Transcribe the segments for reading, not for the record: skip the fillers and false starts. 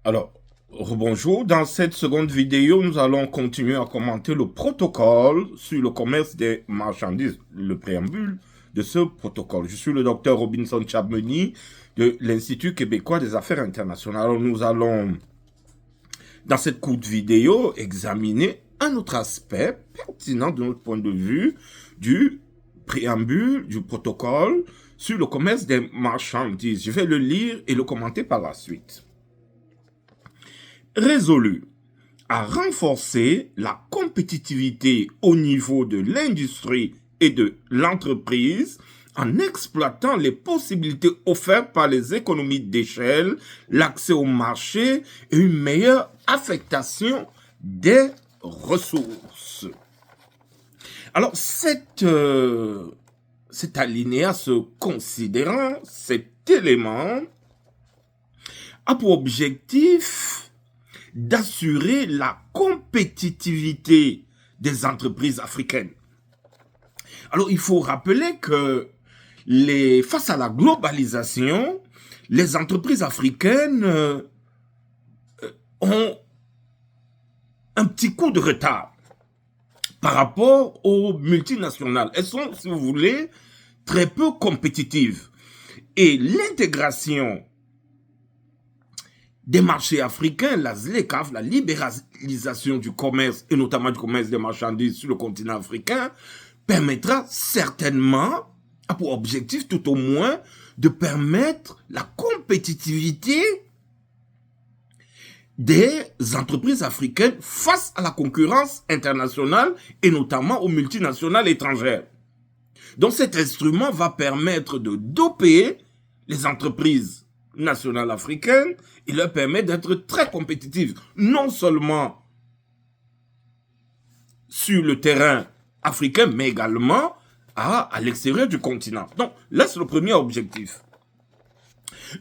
Alors, rebonjour. Dans cette seconde vidéo, nous allons continuer à commenter le protocole sur le commerce des marchandises, le préambule de ce protocole. Je suis le docteur Robinson Chabmeny de l'Institut québécois des affaires internationales. Alors, nous allons, dans cette courte vidéo, examiner un autre aspect pertinent de notre point de vue du préambule du protocole sur le commerce des marchandises. Je vais le lire et le commenter par la suite. Résolu à renforcer la compétitivité au niveau de l'industrie et de l'entreprise en exploitant les possibilités offertes par les économies d'échelle, l'accès au marché et une meilleure affectation des ressources. Alors, cet alinéa se considérant, cet élément a pour objectif d'assurer la compétitivité des entreprises africaines. Alors, il faut rappeler que face à la globalisation, les entreprises africaines ont un petit coup de retard par rapport aux multinationales. Elles sont, si vous voulez, très peu compétitives. Et l'intégration des marchés africains, la ZLECAf, la libéralisation du commerce, et notamment du commerce des marchandises sur le continent africain, permettra certainement, a pour objectif tout au moins, de permettre la compétitivité des entreprises africaines face à la concurrence internationale et notamment aux multinationales étrangères. Donc cet instrument va permettre de doper les entreprises nationales africaines et leur permet d'être très compétitives, non seulement sur le terrain africain, mais également à l'extérieur du continent. Donc là, c'est le premier objectif.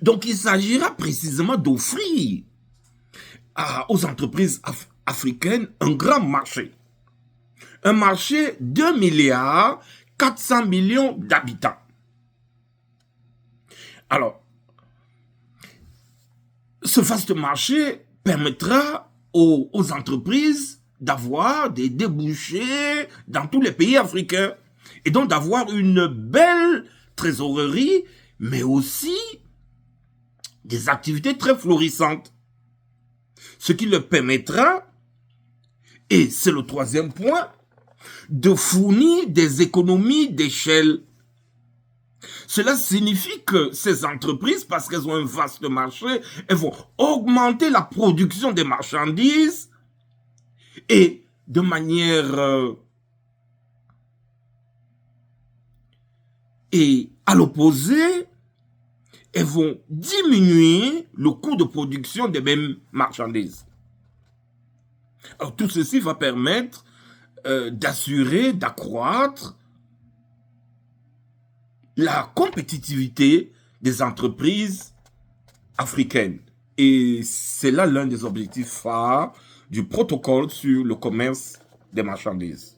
Donc il s'agira précisément d'offrir aux entreprises africaines un grand marché. Un marché de 2,4 milliards d'habitants. Alors, ce vaste marché permettra aux entreprises d'avoir des débouchés dans tous les pays africains et donc d'avoir une belle trésorerie, mais aussi des activités très florissantes. Ce qui leur permettra, et c'est le troisième point, de fournir des économies d'échelle. Cela signifie que ces entreprises, parce qu'elles ont un vaste marché, elles vont augmenter la production des marchandises et de manière... et à l'opposé, elles vont diminuer le coût de production des mêmes marchandises. Alors tout ceci va permettre d'assurer, d'accroître la compétitivité des entreprises africaines. Et c'est là l'un des objectifs phares du protocole sur le commerce des marchandises.